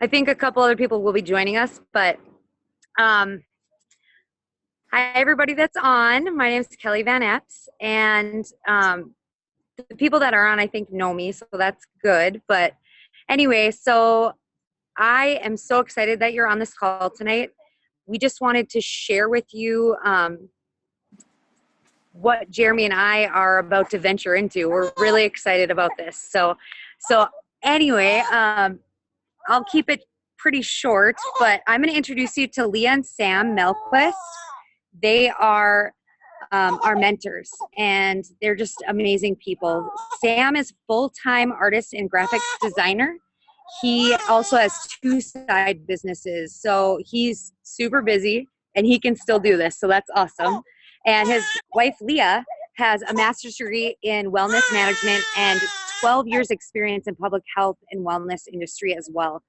I think a couple other people will be joining us, but hi everybody that's on. My name is Kelly Van Epps, and the people that are on I think know me, so that's good. But anyway, so I am so excited that you're on this call tonight. We just wanted to share with you what Jeremy and I are about to venture into. We're really excited about this. So anyway, I'll keep it pretty short, but I'm going to introduce you to Leah and Sam Melquist. They are our mentors, and they're just amazing people. Sam is full-time artist and graphics designer. He also has 2 side businesses, so he's super busy, and he can still do this, so that's awesome. And his wife, Leah, has a master's degree in wellness management and 12 years experience in public health and wellness industry as well.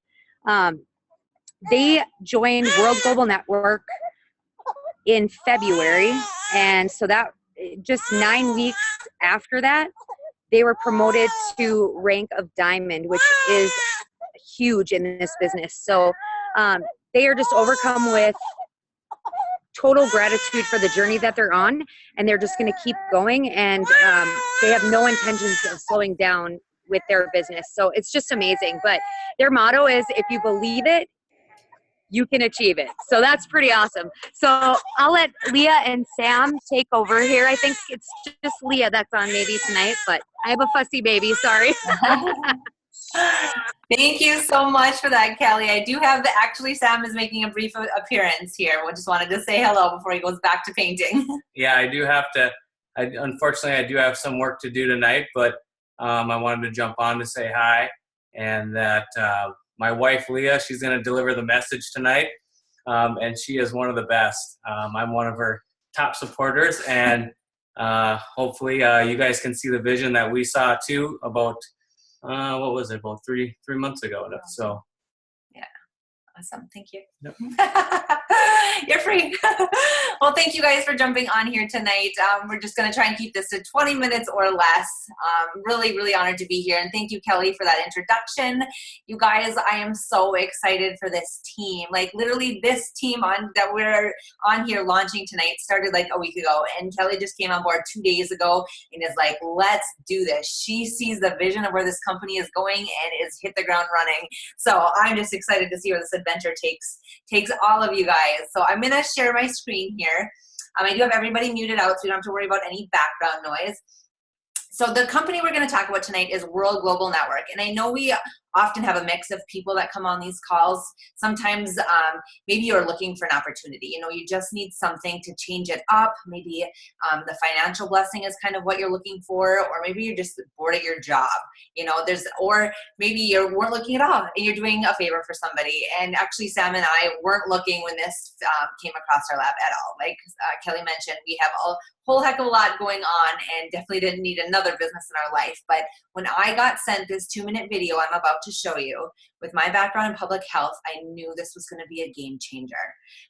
They joined World Global Network in February, and so that just 9 weeks after that, they were promoted to rank of diamond, which is huge in this business. So they are just overcome with total gratitude for the journey that they're on, and they're just going to keep going, and they have no intentions of slowing down with their business. So it's just amazing. But their motto is, if you believe it, you can achieve it. So that's pretty awesome. So I'll let Leah and Sam take over here. I think it's just Leah that's on maybe tonight, but I have a fussy baby, sorry. Thank you so much for that, Kelly. I do have actually Sam is making a brief appearance here. I just wanted to say hello before he goes back to painting. Yeah, I do have to, unfortunately, I do have some work to do tonight, but I wanted to jump on to say hi, and that my wife, Leah, she's going to deliver the message tonight, and she is one of the best. I'm one of her top supporters, and hopefully you guys can see the vision that we saw too about, what was it, about three months ago. So, yeah, awesome. Thank you. Yep. You're free. Well, thank you guys for jumping on here tonight. We're just going to try and keep this to 20 minutes or less. Really, really honored to be here. And thank you, Kelly, for that introduction. You guys, I am so excited for this team. Like literally this team that we're on here launching tonight started like a week ago. And Kelly just came on board 2 days ago and is like, let's do this. She sees the vision of where this company is going and is hit the ground running. So I'm just excited to see where this adventure takes all of you guys. So I'm going to share my screen here. I do have everybody muted out, so you don't have to worry about any background noise. So the company we're going to talk about tonight is World Global Network. And I know we often have a mix of people that come on these calls. Sometimes maybe you're looking for an opportunity. You know, you just need something to change it up. Maybe the financial blessing is kind of what you're looking for, or maybe you're just bored at your job. You know, or maybe you weren't looking at all and you're doing a favor for somebody. And actually, Sam and I weren't looking when this came across our lap at all. Like Kelly mentioned, we have a whole heck of a lot going on and definitely didn't need another business in our life. But when I got sent this 2-minute video I'm about to show you, with my background in public health, I knew this was going to be a game changer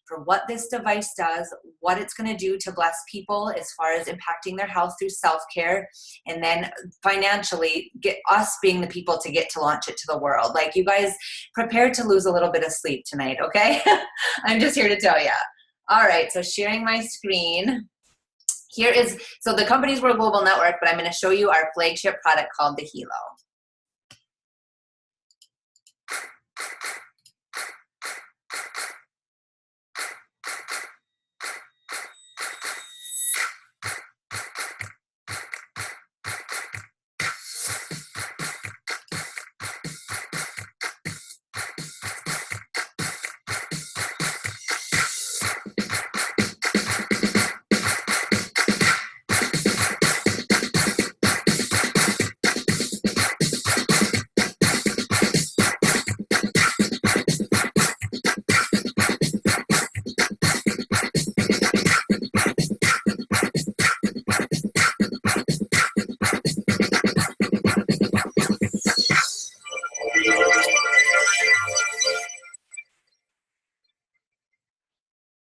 for what this device does, what it's going to do to bless people as far as impacting their health through self-care, and then financially get us being the people to get to launch it to the world. Like, you guys prepare to lose a little bit of sleep tonight, okay? I'm just here to tell you. All right, so sharing my screen. So the company's World Global Network, but I'm going to show you our flagship product called the Helo.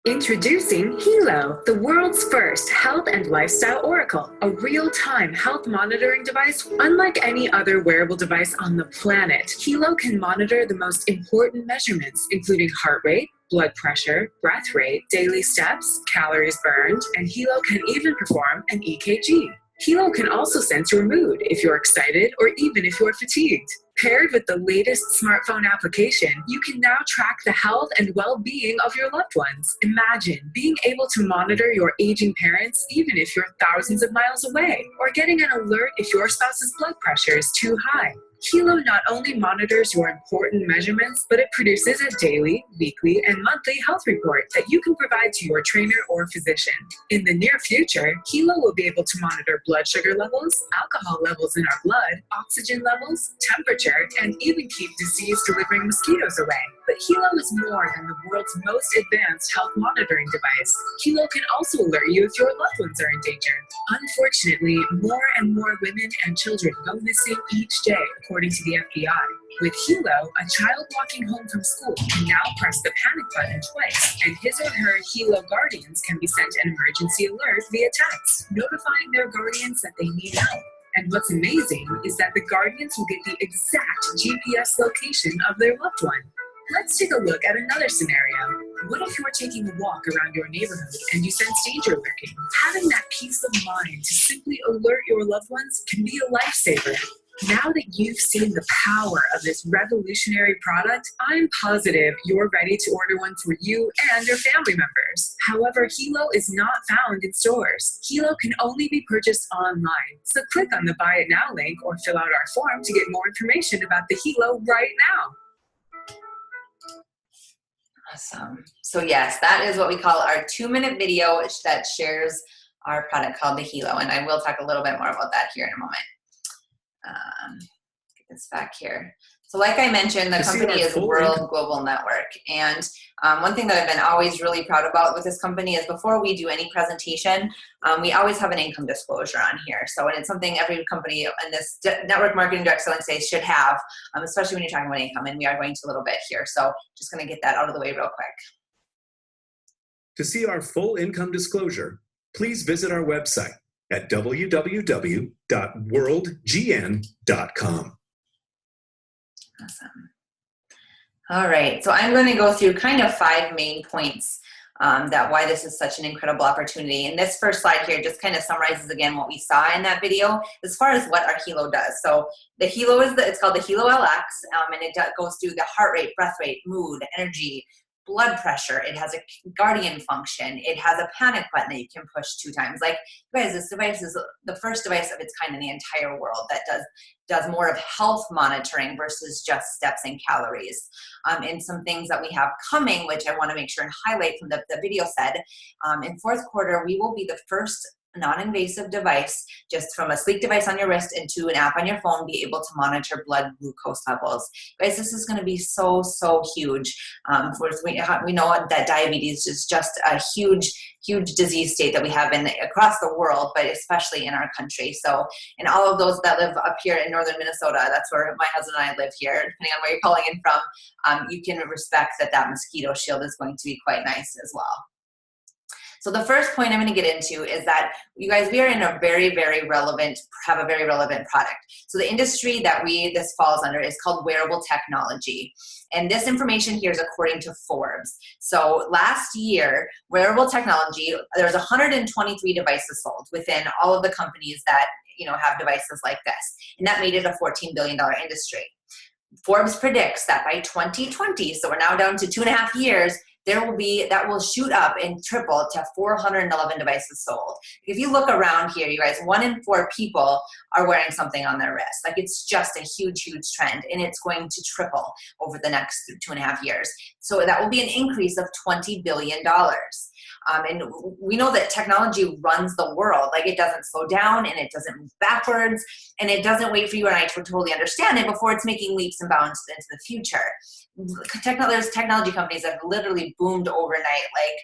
Introducing Hilo, the world's first health and lifestyle oracle, a real-time health monitoring device unlike any other wearable device on the planet. Hilo can monitor the most important measurements, including heart rate, blood pressure, breath rate, daily steps, calories burned, and Hilo can even perform an EKG. Hilo can also sense your mood if you're excited or even if you're fatigued. Paired with the latest smartphone application, you can now track the health and well-being of your loved ones. Imagine being able to monitor your aging parents even if you're thousands of miles away, or getting an alert if your spouse's blood pressure is too high. Hilo not only monitors your important measurements, but it produces a daily, weekly, and monthly health report that you can provide to your trainer or physician. In the near future, Hilo will be able to monitor blood sugar levels, alcohol levels in our blood, oxygen levels, temperature, and even keep disease-delivering mosquitoes away. But Hilo is more than the world's most advanced health monitoring device. Hilo can also alert you if your loved ones are in danger. Unfortunately, more and more women and children go missing each day, according to the FBI. With Hilo, a child walking home from school can now press the panic button twice, and his or her Hilo guardians can be sent an emergency alert via text, notifying their guardians that they need help. And what's amazing is that the guardians will get the exact GPS location of their loved one. Let's take a look at another scenario. What if you're taking a walk around your neighborhood and you sense danger lurking? Having that peace of mind to simply alert your loved ones can be a lifesaver. Now that you've seen the power of this revolutionary product, I'm positive you're ready to order one for you and your family members. However, Hilo is not found in stores. Hilo can only be purchased online. So click on the Buy It Now link or fill out our form to get more information about the Hilo right now. Awesome. So yes, that is what we call our 2-minute video that shares our product called the Hilo. And I will talk a little bit more about that here in a moment. Get this back here. So like I mentioned, the company is World Global Network. And one thing that I've been always really proud about with this company is before we do any presentation, we always have an income disclosure on here. So and it's something every company in this network marketing direct selling space should have, especially when you're talking about income. And we are going to a little bit here. So just going to get that out of the way real quick. To see our full income disclosure, please visit our website at www.worldgn.com. Awesome. All right, so I'm going to go through kind of 5 main points that why this is such an incredible opportunity. And this first slide here just kind of summarizes again what we saw in that video as far as what our Hilo does. So the Hilo it's called the Hilo LX, and it goes through the heart rate, breath rate, mood, energy, blood pressure. It has a guardian function. It has a panic button that you can push 2 times. Like, guys, this device is the first device of its kind in the entire world that does more of health monitoring versus just steps and calories. And some things that we have coming, which I want to make sure and highlight from the video said, in 4th quarter, we will be the first non-invasive device, just from a sleek device on your wrist into an app on your phone, be able to monitor blood glucose levels. Guys, this is going to be so, so huge. We know that diabetes is just a huge disease state that we have across the world, but especially in our country. So, and all of those that live up here in northern Minnesota, that's where my husband and I live here, depending on where you're calling in from, you can respect that mosquito shield is going to be quite nice as well. So the first point I'm going to get into is that, you guys, we are in a very, very relevant product. So the industry that this falls under is called wearable technology. And this information here is according to Forbes. So last year, wearable technology, there's 123 devices sold within all of the companies that, have devices like this. And that made it a $14 billion industry. Forbes predicts that by 2020, so we're now down to 2.5 years, that will shoot up and triple to 411 devices sold. If you look around here, you guys, 1 in 4 people are wearing something on their wrist. Like, it's just a huge, huge trend, and it's going to triple over the next 2.5 years. So that will be an increase of $20 billion. And we know that technology runs the world. Like, it doesn't slow down, and it doesn't move backwards, and it doesn't wait for you and I to totally understand it before it's making leaps and bounds into the future. There's technology companies that have literally boomed overnight, like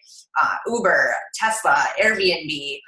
Uber, Tesla, Airbnb,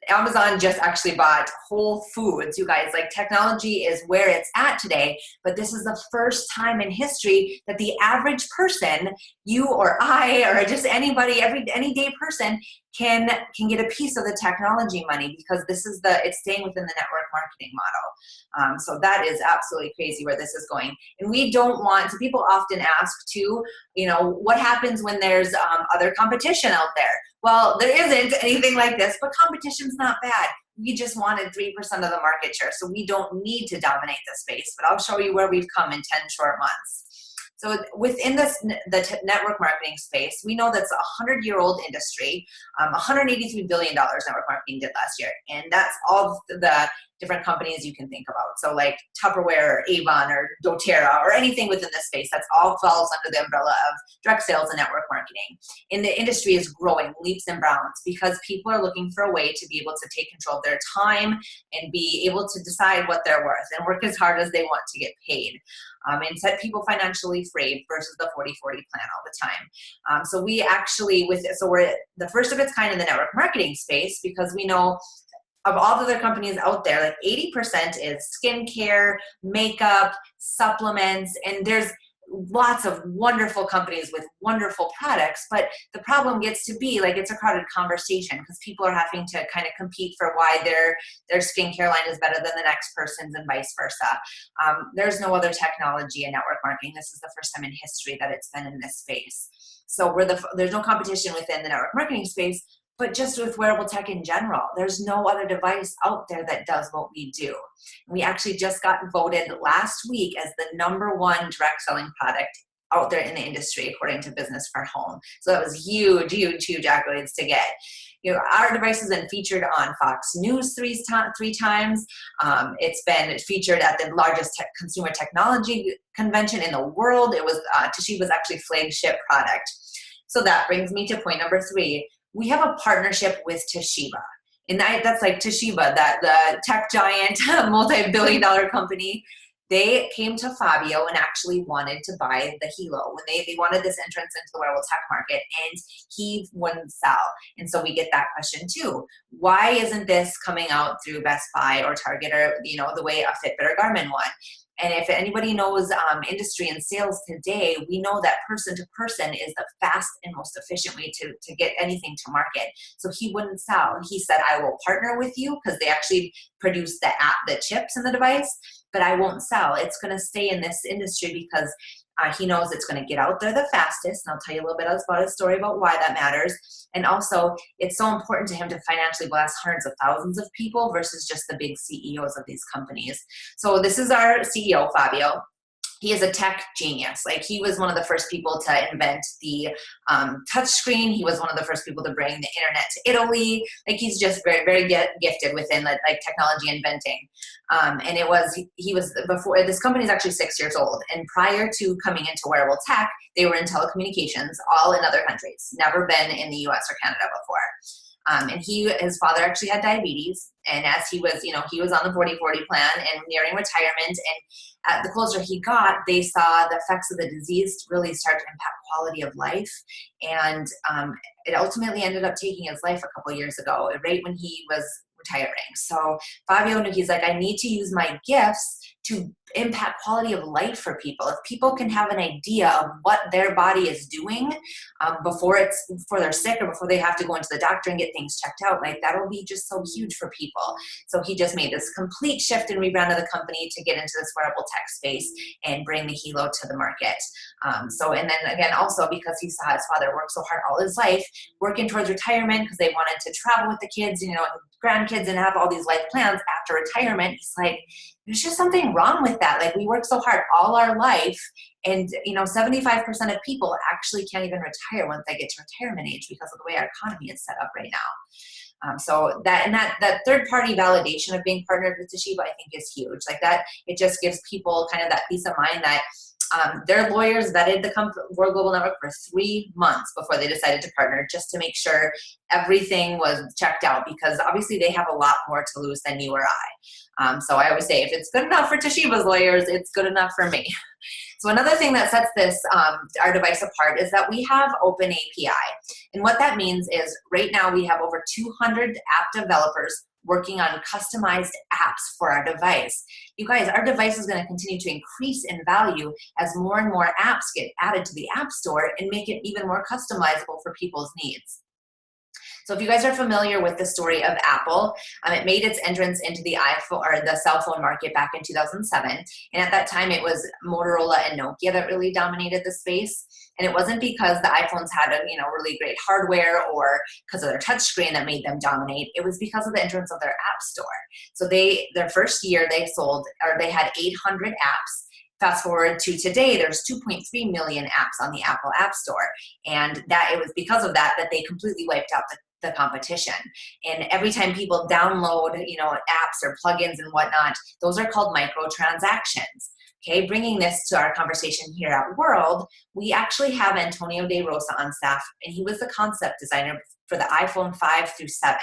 Amazon just actually bought Whole Foods. You guys, like, technology is where it's at today, but this is the first time in history that the average person, you or I, or just anybody, any day person can get a piece of the technology money, because it's staying within the network marketing model. So that is absolutely crazy where this is going. And we don't want, so people often ask too, what happens when there's other competition out there? Well, there isn't anything like this, but competition's not bad. We just wanted 3% of the market share, so we don't need to dominate the space, but I'll show you where we've come in 10 short months. So within the network marketing space, we know that's a 100-year-old industry. $183 billion network marketing did last year, and that's all the different companies you can think about. So like Tupperware or Avon or doTERRA or anything within this space, that's all falls under the umbrella of direct sales and network marketing. And the industry is growing leaps and bounds because people are looking for a way to be able to take control of their time and be able to decide what they're worth and work as hard as they want to get paid. And set people financially free versus the 40-40 plan all the time. So we actually, we're the first of its kind in the network marketing space, because we know of all the other companies out there, like 80% is skincare, makeup, supplements, and there's lots of wonderful companies with wonderful products, but the problem gets to be like it's a crowded conversation because people are having to kind of compete for why their skincare line is better than the next person's and vice versa. There's no other technology in network marketing. This is the first time in history that it's been in this space. So there's no competition within the network marketing space, but just with wearable tech in general, there's no other device out there that does what we do. We actually just got voted last week as the #1 direct selling product out there in the industry, according to Business for Home. So that was huge accolades to get. Our device has been featured on Fox News three times. It's been featured at the largest consumer technology convention in the world. It was Toshiba's actually flagship product. So that brings me to point number 3. We have a partnership with Toshiba. And that's like Toshiba, the tech giant, multi-billion-dollar company. They came to Fabio and actually wanted to buy the Hilo when they wanted this entrance into the wearable tech market, and he wouldn't sell. And so we get that question too. Why isn't this coming out through Best Buy or Target or the way a Fitbit or Garmin won? And if anybody knows industry and sales today, we know that person to person is the fast and most efficient way to get anything to market. So he wouldn't sell. He said, I will partner with you, because they actually produce the chips in the device, but I won't sell. It's going to stay in this industry because he knows it's going to get out there the fastest. And I'll tell you a little bit about his story about why that matters. And also, it's so important to him to financially bless hundreds of thousands of people versus just the big CEOs of these companies. So this is our CEO, Fabio. He is a tech genius. Like, he was one of the first people to invent the touch screen. He was one of the first people to bring the internet to Italy. Like, he's just very, very gifted within like technology inventing. And he was before, this company is actually 6 years old. And prior to coming into wearable tech, they were in telecommunications, all in other countries, never been in the US or Canada before. And his father actually had diabetes. And as he was, he was on the 40-40 plan and nearing retirement. And the closer he got, they saw the effects of the disease really start to impact quality of life. And it ultimately ended up taking his life a couple years ago, right when he was retiring. So Fabio knew, he's like, I need to use my gifts to impact quality of life for people. If people can have an idea of what their body is doing before they're sick or before they have to go into the doctor and get things checked out, like, that'll be just so huge for people. So he just made this complete shift and rebrand of the company to get into this wearable tech space and bring the Hilo to the market. And then again, also because he saw his father work so hard all his life, working towards retirement because they wanted to travel with the kids, grandkids, and have all these life plans after retirement. He's like, there's just something wrong with that. Like, we work so hard all our life, and 75% of people actually can't even retire once they get to retirement age because of the way our economy is set up right now. So that third-party validation of being partnered with Toshiba, I think, is huge. Like, that, it just gives people kind of that peace of mind that their lawyers vetted the World Global Network for 3 months before they decided to partner, just to make sure everything was checked out, because obviously they have a lot more to lose than you or I. So I always say, if it's good enough for Toshiba's lawyers, it's good enough for me. So another thing that sets this, our device apart is that we have open API. And what that means is right now we have over 200 app developers working on customized apps for our device. You guys, our device is going to continue to increase in value as more and more apps get added to the App Store and make it even more customizable for people's needs. So if you guys are familiar with the story of Apple, it made its entrance into the iPhone or the cell phone market back in 2007. And at that time, it was Motorola and Nokia that really dominated the space. And it wasn't because the iPhones had a really great hardware or because of their touchscreen that made them dominate. It was because of the entrance of their app store. So their first year they had 800 apps. Fast forward to today, there's 2.3 million apps on the Apple App Store. And that it was because of that they completely wiped out the competition. And every time people download, apps or plugins and whatnot, those are called microtransactions. Okay, bringing this to our conversation here at World, we actually have Antonio De Rosa on staff, and he was the concept designer for the iPhone 5 through 7.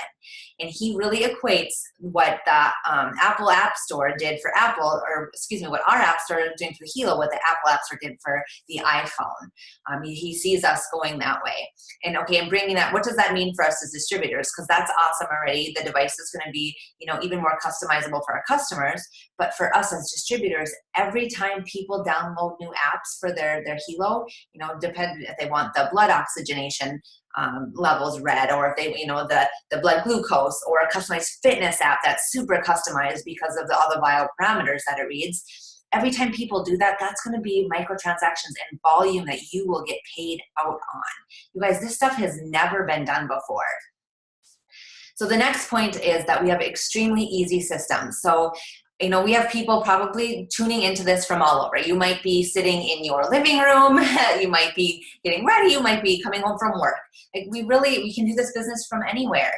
And he really equates what the Apple App Store did for Apple, what our App Store is doing for the Hilo, what the Apple App Store did for the iPhone. He sees us going that way. And bringing that, what does that mean for us as distributors? Because that's awesome already. The device is going to be, even more customizable for our customers. But for us as distributors, every time people download new apps for their Hilo, depending if they want the blood oxygenation levels read, or if they, the blood glucose, or a customized fitness app that's super customized because of all the vital parameters that it reads. Every time people do that, that's going to be microtransactions and volume that you will get paid out on. You guys, this stuff has never been done before. So the next point is that we have extremely easy systems. So we have people probably tuning into this from all over. You might be sitting in your living room. You might be getting ready. You might be coming home from work. We can do this business from anywhere.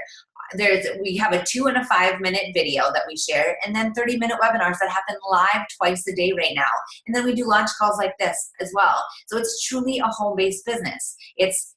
We have a 2 and a 5 minute video that we share, and then 30-minute webinars that happen live twice a day right now. And then we do launch calls like this as well. So it's truly a home-based business.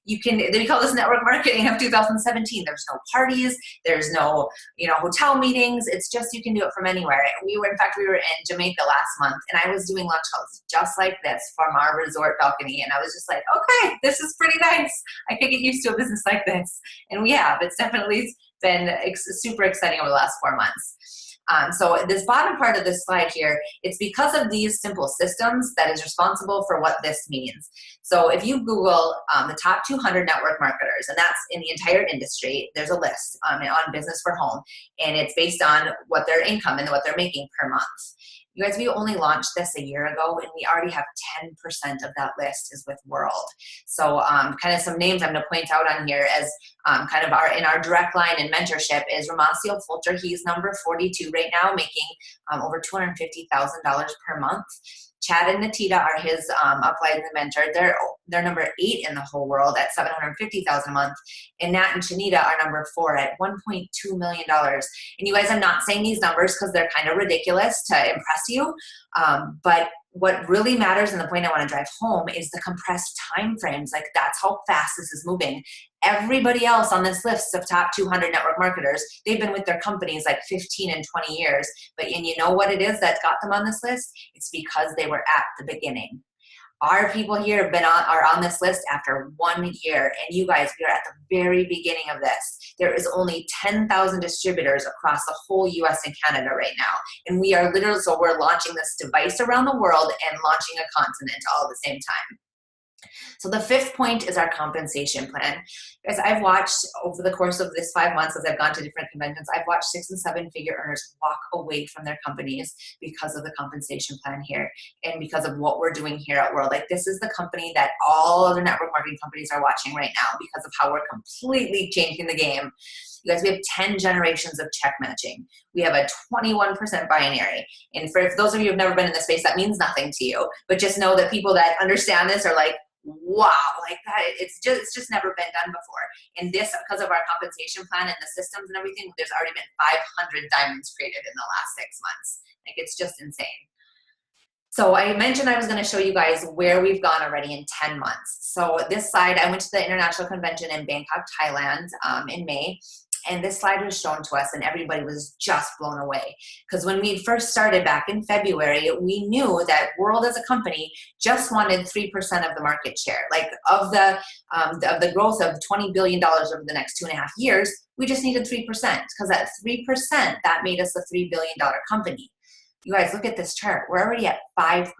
We call this network marketing of 2017. There's no parties, there's no, hotel meetings. It's just, you can do it from anywhere. We were in Jamaica last month, and I was doing launch calls just like this from our resort balcony. And I was just like, okay, this is pretty nice. I could get used to a business like this. And we have. It's definitely been super exciting over the last 4 months. So this bottom part of this slide here, it's because of these simple systems that is responsible for what this means. So if you Google the top 200 network marketers, and that's in the entire industry, there's a list on Business for Home, and it's based on what their income and what they're making per month. You guys, we only launched this a year ago, and we already have 10% of that list is with World. So kind of some names I'm going to point out on here as in our direct line and mentorship is Romacio Fulcher. He's number 42 right now, making over $250,000 per month. Chad and Natita are his upline and mentor. They're number 8 in the whole world at $750,000 a month. And Nat and Shanita are number 4 at $1.2 million. And you guys, I'm not saying these numbers because they're kind of ridiculous to impress you. But what really matters, and the point I want to drive home, is the compressed time frames. Like, that's how fast this is moving. Everybody else on this list of top 200 network marketers, they've been with their companies like 15 and 20 years. And you know what it is that got them on this list? It's because they were at the beginning. Our people here are on this list after 1 year, and you guys, we are at the very beginning of this. There is only 10,000 distributors across the whole US and Canada right now, and we are we're launching this device around the world and launching a continent all at the same time. So the 5th point is our compensation plan. Guys, I've watched over the course of this 5 months as I've gone to different conventions, I've watched 6- and 7-figure earners walk away from their companies because of the compensation plan here and because of what we're doing here at World. Like, this is the company that all other network marketing companies are watching right now because of how we're completely changing the game. You guys, we have 10 generations of check matching. We have a 21% binary. And for those of you who have never been in this space, that means nothing to you. But just know that people that understand this are like, wow, like that, it's just never been done before. And this, because of our compensation plan and the systems and everything, there's already been 500 diamonds created in the last 6 months. Like, it's just insane. So I mentioned I was going to show you guys where we've gone already in 10 months. So this slide, I went to the International Convention in Bangkok, Thailand in May. And this slide was shown to us and everybody was just blown away. Because when we first started back in February, we knew that World as a company just wanted 3% of the market share. Like of the growth of $20 billion over the next 2.5 years, we just needed 3%. Because at 3%, that made us a $3 billion company. You guys, look at this chart. We're already at 5%.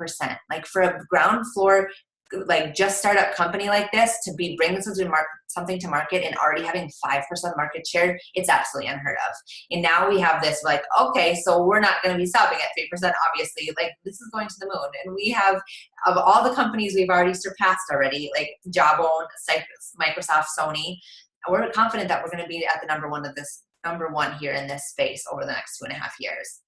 Like for a ground floor, like just startup company like this to be bringing something to market and already having 5% market share, it's absolutely unheard of. And now we have this like, okay, so we're not going to be stopping at 3%, obviously. Like this is going to the moon. And we have, of all the companies we've already surpassed already, like Jawbone, Microsoft, Sony, we're confident that we're going to be at the number one here in this space over the next 2.5 years.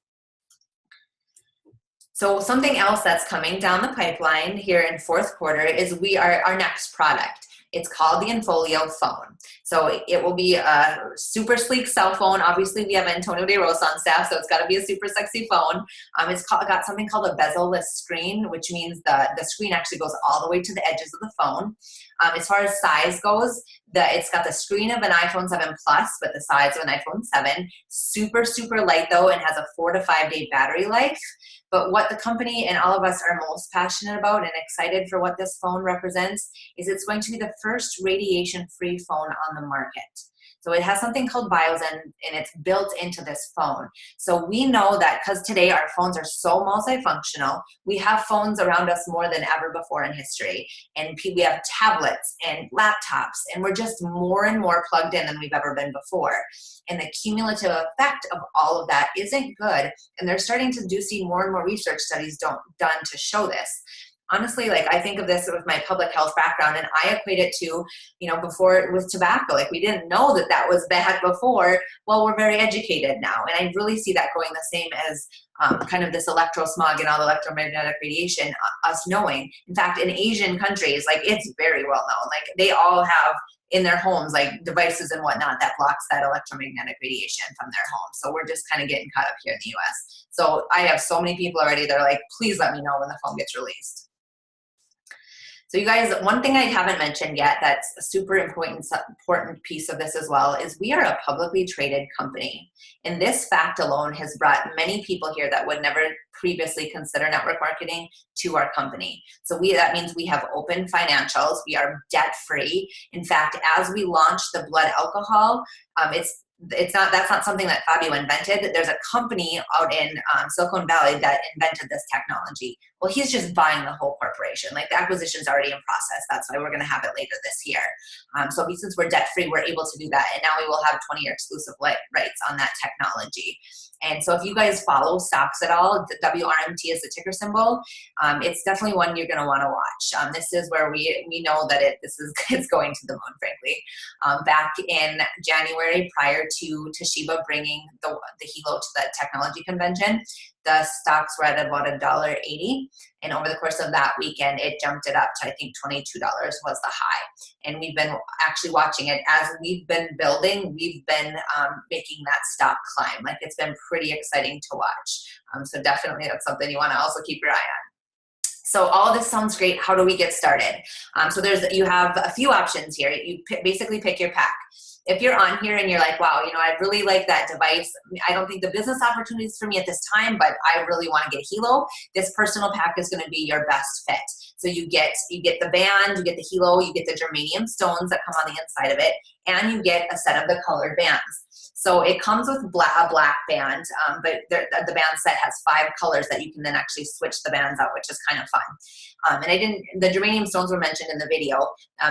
So something else that's coming down the pipeline here in fourth quarter is our next product. It's called the Infolio phone. So it will be a super sleek cell phone. Obviously, we have Antonio De Rosa on staff, so it's got to be a super sexy phone. It's got something called a bezel-less screen, which means the screen actually goes all the way to the edges of the phone. As far as size goes, it's got the screen of an iPhone 7 Plus, but the size of an iPhone 7. Super, super light, though, and has a 4 to 5 day battery life. But what the company and all of us are most passionate about and excited for what this phone represents is it's going to be the first radiation-free phone on the market. So it has something called BioZen, and it's built into this phone. So we know that because today our phones are so multifunctional, we have phones around us more than ever before in history. And we have tablets and laptops, and we're just more and more plugged in than we've ever been before. And the cumulative effect of all of that isn't good. And they're starting to see more and more research studies done to show this. Honestly, like I think of this with my public health background, and I equate it to, before it was tobacco. Like we didn't know that was bad before. Well, we're very educated now. And I really see that going the same as kind of this electrosmog and all the electromagnetic radiation, us knowing. In fact, in Asian countries, like it's very well known. Like they all have in their homes, like devices and whatnot that blocks that electromagnetic radiation from their home. So we're just kind of getting caught up here in the US. So I have so many people already that are like, please let me know when the phone gets released. So you guys, one thing I haven't mentioned yet that's a super important piece of this as well is we are a publicly traded company. And this fact alone has brought many people here that would never previously consider network marketing to our company. So that means we have open financials. We are debt free. In fact, as we launch the blood alcohol, that's not something that Fabio invented. There's a company out in Silicon Valley that invented this technology. Well, he's just buying the whole corporation. Like the acquisition's already in process. That's why we're going to have it later this year. So since we're debt free, we're able to do that. And now we will have 20-year exclusive rights on that technology. And so if you guys follow stocks at all, the WRMT is the ticker symbol. It's definitely one you're going to want to watch. This is where we know that it's going to the moon, frankly. Back in January, prior to Toshiba bringing the Hilo to the technology convention, the stocks were at about $1.80. And over the course of that weekend, it jumped it up to, I think, $22 was the high. And we've been actually watching it as we've been building. We've been making that stock climb. Like it's been pretty exciting to watch. So definitely that's something you want to also keep your eye on. So all of this sounds great. How do we get started? So you have a few options here. You basically pick your pack. If you're on here and you're like, wow, I really like that device. I don't think the business opportunity is for me at this time, but I really want to get a Hilo. This personal pack is going to be your best fit. So you get the band, you get the Hilo, you get the germanium stones that come on the inside of it, and you get a set of the colored bands. So it comes with a black band, but the band set has 5 colors that you can then actually switch the bands out, which is kind of fun. The germanium stones were mentioned in the video.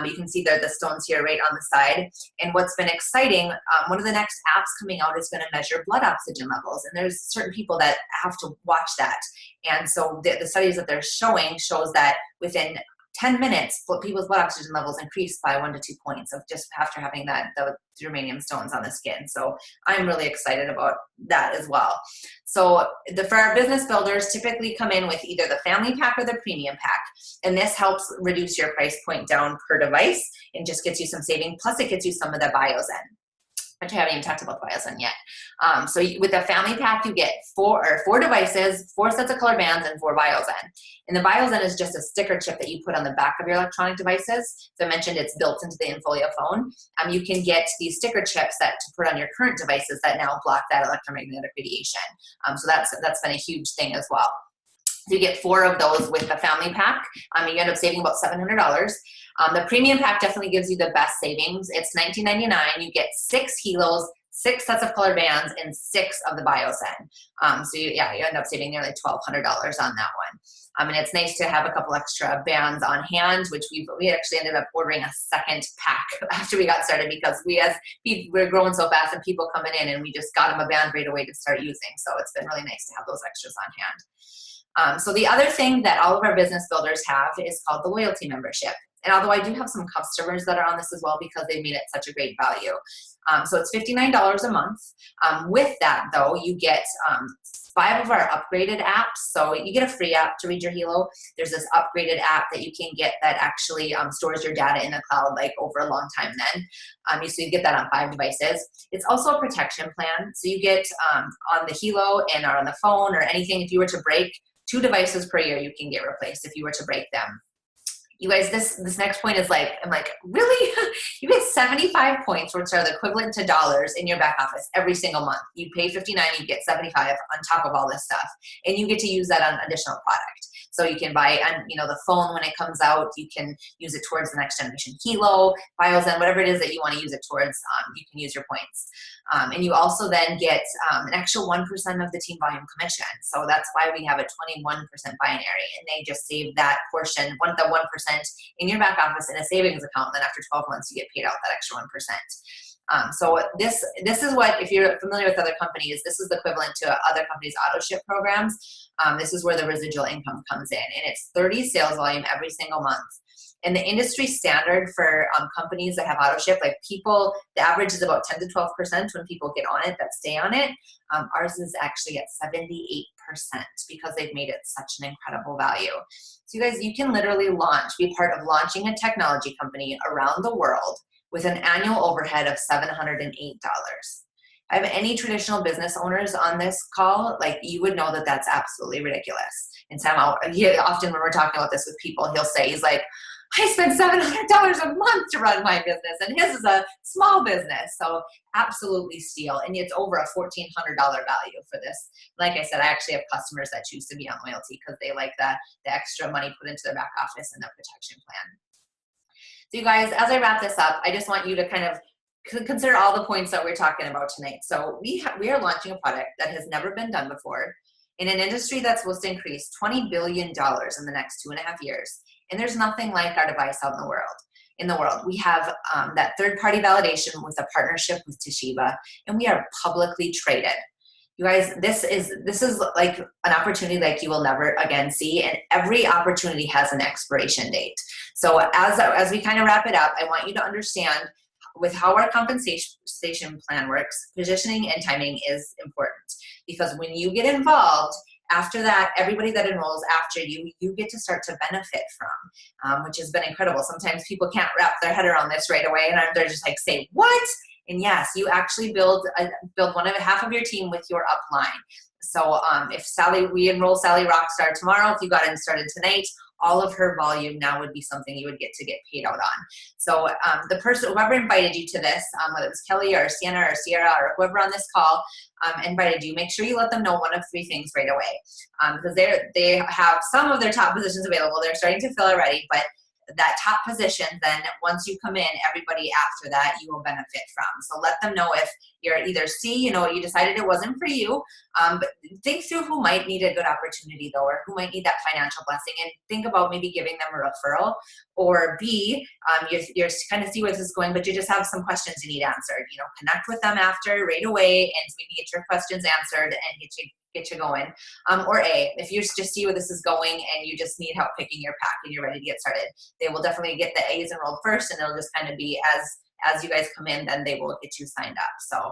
You can see the stones here right on the side. And what's been exciting, one of the next apps coming out is going to measure blood oxygen levels. And there's certain people that have to watch that. And so the studies that they're showing shows that within 10 minutes, people's blood oxygen levels increase by 1 to 2 points of just after having the germanium stones on the skin. So I'm really excited about that as well. So for our business builders, typically come in with either the family pack or the premium pack. And this helps reduce your price point down per device and just gets you some saving. Plus it gets you some of the BioZen. which I haven't even talked about the Biozen yet. So with the family pack, you get four devices, 4 sets of color bands, and 4 Biozen. And the Biozen is just a sticker chip that you put on the back of your electronic devices. So I mentioned it's built into the Infolio phone. You can get these sticker chips that to put on your current devices that now block that electromagnetic radiation. So that's been a huge thing as well. So you get 4 of those with the family pack. You end up saving about $700. The premium pack definitely gives you the best savings. It's $19.99. You get 6 kilos, 6 sets of color bands, and 6 of the Biozen. So you end up saving nearly $1,200 on that one. And it's nice to have a couple extra bands on hand, which we actually ended up ordering a second pack after we got started, because we're growing so fast and people coming in, and we just got them a band right away to start using. So it's been really nice to have those extras on hand. So the other thing that all of our business builders have is called the loyalty membership. And although I do have some customers that are on this as well, because they've made it such a great value. So it's $59 a month. With that, though, you get 5 of our upgraded apps. So you get a free app to read your Helo. There's this upgraded app that you can get that actually stores your data in the cloud, like over a long time then. So you get that on 5 devices. It's also a protection plan. So you get on the Helo and or on the phone or anything, if you were to break 2 devices per year, you can get replaced if you were to break them. You guys, this next point is like, I'm like, really? You get 75 points, which are the equivalent to dollars, in your back office every single month. You pay $59, you get 75 on top of all this stuff. And you get to use that on additional product. So you can buy, the phone when it comes out, you can use it towards the next generation Helo, Biozen, whatever it is that you want to use it towards, you can use your points. And you also then get an extra 1% of the team volume commission. So that's why we have a 21% binary, and they just save that portion, the 1% in your back office in a savings account. And then after 12 months, you get paid out that extra 1%. So this is what, if you're familiar with other companies, this is the equivalent to other companies' auto ship programs. This is where the residual income comes in, and it's 30 sales volume every single month. And the industry standard for companies that have auto ship, like people, the average is about 10 to 12% when people get on it that stay on it. Ours is actually at 78% because they've made it such an incredible value. So you guys, you can literally be part of launching a technology company around the world with an annual overhead of $708. I have any traditional business owners on this call, like you would know that that's absolutely ridiculous. And Sam, often when we're talking about this with people, he'll say, he's like, I spend $700 a month to run my business, and his is a small business. So absolutely steal. And it's over a $1,400 value for this. Like I said, I actually have customers that choose to be on loyalty because they like the extra money put into their back office and the protection plan. So you guys, as I wrap this up, I just want you to kind of consider all the points that we're talking about tonight. So we are launching a product that has never been done before in an industry that's supposed to increase $20 billion in the next 2.5 years. And there's nothing like our device out in the world. We have that third-party validation with a partnership with Toshiba, and we are publicly traded. You guys, this is like an opportunity like you will never again see, and every opportunity has an expiration date. So as we kind of wrap it up, I want you to understand with how our compensation plan works, positioning and timing is important, because when you get involved, after that, everybody that enrolls after you get to start to benefit from, which has been incredible. Sometimes people can't wrap their head around this right away, and they're just like, say, what? And yes, you actually build half of your team with your upline. So if we enroll Sally Rockstar tomorrow, if you got in started tonight, all of her volume now would be something you would get to get paid out on. So the person, whoever invited you to this, whether it was Kelly or Sienna or Sierra or whoever on this call invited you, make sure you let them know one of 3 things right away. Because they have some of their top positions available. They're starting to fill already, but that top position, then once you come in, everybody after that you will benefit from. So let them know if you're either you decided it wasn't for you, but think through who might need a good opportunity though, or who might need that financial blessing, and think about maybe giving them a referral. Or B, you're kind of see where this is going, but you just have some questions you need answered. Connect with them after right away, and so we can get your questions answered and get you going. Or A, if you just see where this is going and you just need help picking your pack and you're ready to get started, they will definitely get the A's enrolled first, and it'll just kind of be as you guys come in, then they will get you signed up. So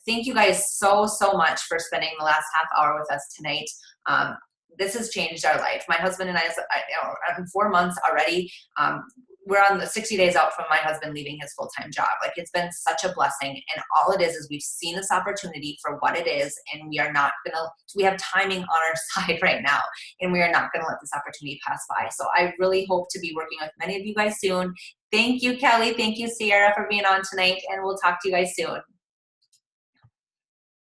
thank you guys so much for spending the last half hour with us tonight. This has changed our life. My husband and I, in 4 months already, we're on the 60 days out from my husband leaving his full-time job. Like, it's been such a blessing. And all it is we've seen this opportunity for what it is. And we are not going to, we have timing on our side right now, and we are not going to let this opportunity pass by. So I really hope to be working with many of you guys soon. Thank you, Kelly. Thank you, Sierra, for being on tonight. And we'll talk to you guys soon.